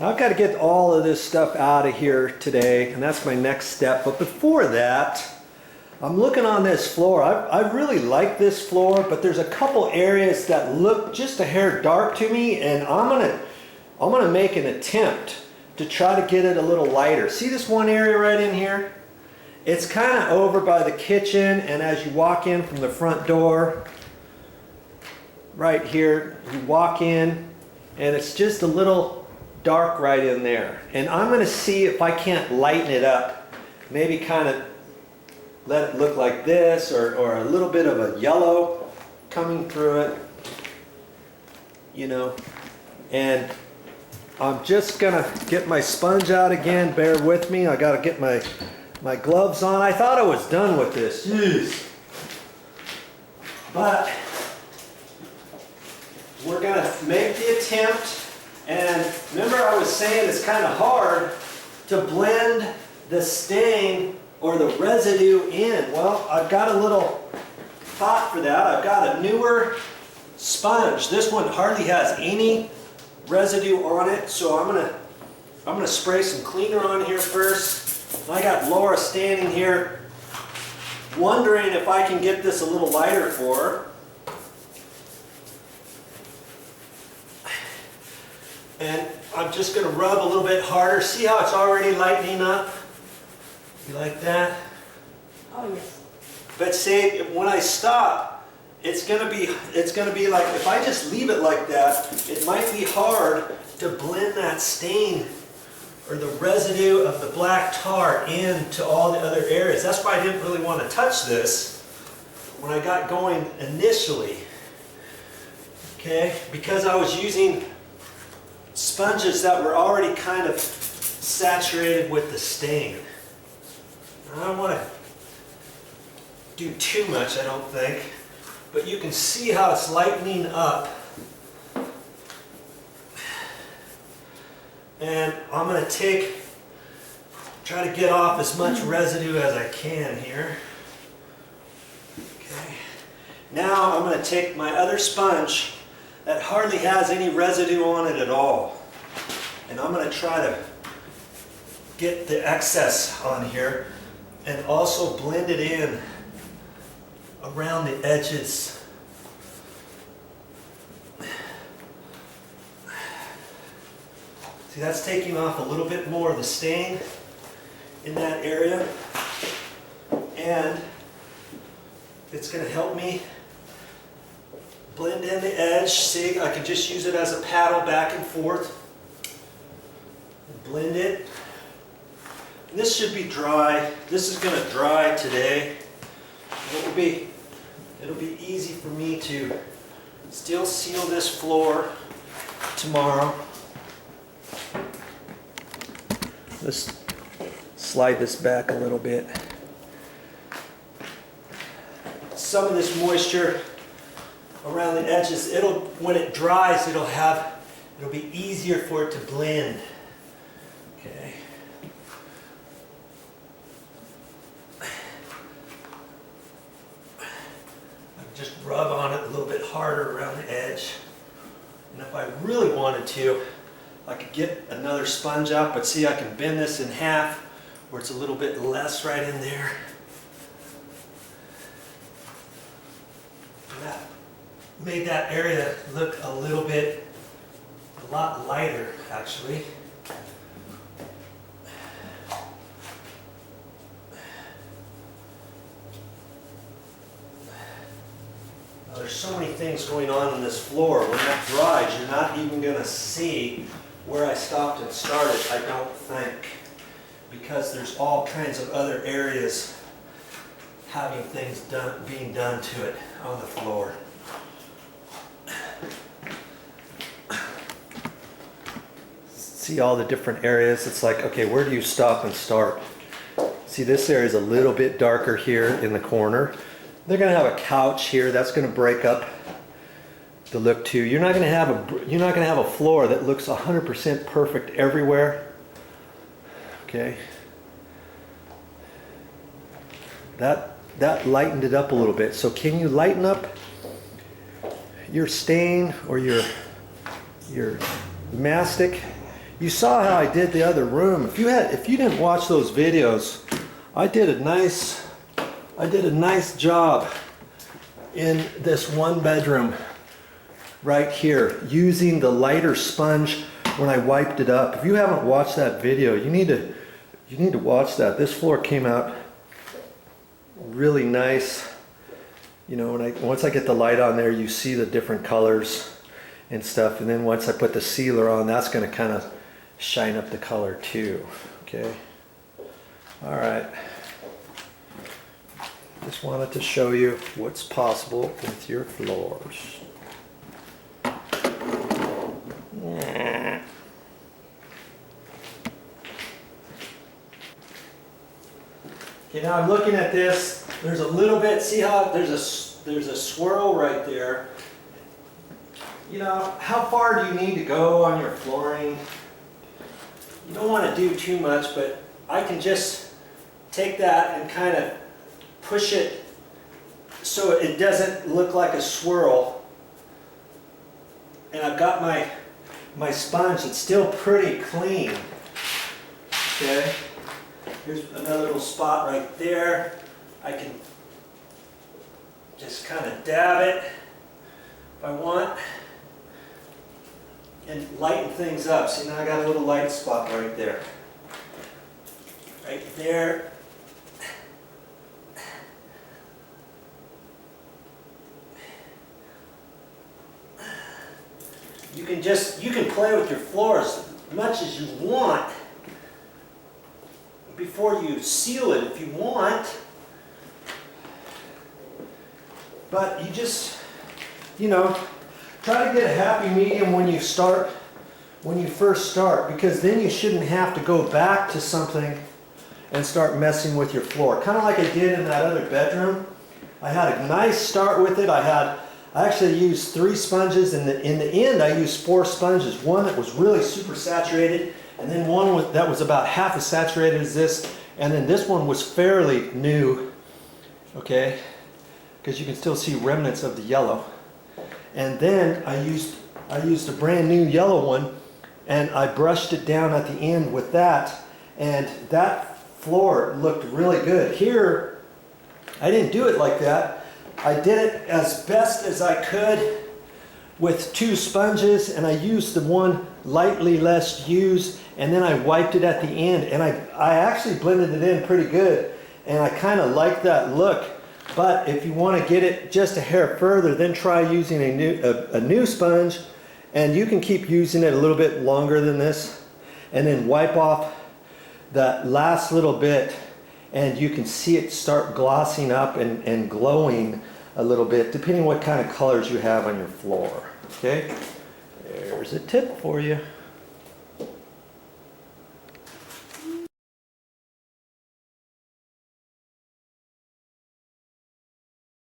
I've got to get all of this stuff out of here today, and that's my next step. But before that, I'm looking on this floor. I really like this floor, but there's a couple areas that look just a hair dark to me, and I'm gonna make an attempt to try to get it a little lighter. See this one area right in here? It's kind of over by the kitchen, and as you walk in from the front door, right here, you walk in, and it's just a little dark right in there. And I'm going to see if I can't lighten it up, maybe kind of let it look like this, or a little bit of a yellow coming through it, you know. And I'm just going to get my sponge out again. Bear with me. I got to get my gloves on. I thought I was done with this. Jeez. But we're going to make the attempt. And remember, I was saying it's kind of hard to blend the stain or the residue in. Well, I've got a little thought for that. I've got a newer sponge. This one hardly has any residue on it, so I'm gonna spray some cleaner on here first. I got Laura standing here wondering if I can get this a little lighter for her. And I'm just going to rub a little bit harder. See how it's already lightening up? You like that? Oh yes. But say when I stop, it's going to be like, if I just leave it like that, it might be hard to blend that stain or the residue of the black tar into all the other areas. That's why I didn't really want to touch this when I got going initially. Okay? Because I was using sponges that were already kind of saturated with the stain. I don't want to do too much, I don't think, but you can see how it's lightening up. And I'm going to try to get off as much residue as I can here. Okay. Now I'm going to take my other sponge that hardly has any residue on it at all. And I'm going to try to get the excess on here and also blend it in around the edges. See, that's taking off a little bit more of the stain in that area. And it's going to help me blend in the edge. See, I can just use it as a paddle back and forth. Blend it. And this should be dry. This is going to dry today. It'll be easy for me to still seal this floor tomorrow. Let's slide this back a little bit. Some of this moisture around the edges, when it dries, it'll be easier for it to blend. Okay. I just rub on it a little bit harder around the edge. And if I really wanted to, I could get another sponge out, but see, I can bend this in half where it's a little bit less right in there. That made that area look a lot lighter, actually. Now, there's so many things going on this floor. When that dries, you're not even going to see where I stopped and started, I don't think, because there's all kinds of other areas having things being done to it on the floor. See all the different areas. It's like, okay, where do you stop and start? See, this area is a little bit darker here in the corner. They're going to have a couch here. That's going to break up the look too. You're not going to have a floor that looks 100% perfect everywhere. Okay. That lightened it up a little bit. So can you lighten up your stain or your mastic you saw how I did the other room. If you didn't watch those videos, I did a nice job in this one bedroom right here using the lighter sponge when I wiped it up. If you haven't watched that video, you need to watch that. This floor came out really nice. You know, once I get the light on there, you see the different colors and stuff. And then once I put the sealer on, that's going to kind of shine up the color too. Okay. All right. Just wanted to show you what's possible with your floors. Okay, now I'm looking at this. There's a little bit, see how there's a swirl right there. You know, how far do you need to go on your flooring? You don't want to do too much, but I can just take that and kind of push it so it doesn't look like a swirl. And I've got my sponge. It's still pretty clean. Okay. Here's another little spot right there. I can just kind of dab it if I want and lighten things up. See, now I got a little light spot right there. Right there. You can play with your floors as much as you want before you seal it if you want. But you just, you know, try to get a happy medium when you first start, because then you shouldn't have to go back to something and start messing with your floor. Kind of like I did in that other bedroom. I had a nice start with it. I actually used 3 sponges, and in the end I used 4 sponges. One that was really super saturated, and then one that was about half as saturated as this, and then this one was fairly new, okay, because you can still see remnants of the yellow. And then I used a brand new yellow one, and I brushed it down at the end with that, and that floor looked really good. Here, I didn't do it like that. I did it as best as I could with 2 sponges, and I used the one lightly less used, and then I wiped it at the end, and I actually blended it in pretty good, and I kind of like that look. But if you want to get it just a hair further, then try using a new sponge, and you can keep using it a little bit longer than this, and then wipe off that last little bit, and you can see it start glossing up and glowing a little bit, depending what kind of colors you have on your floor. Okay, there's a tip for you.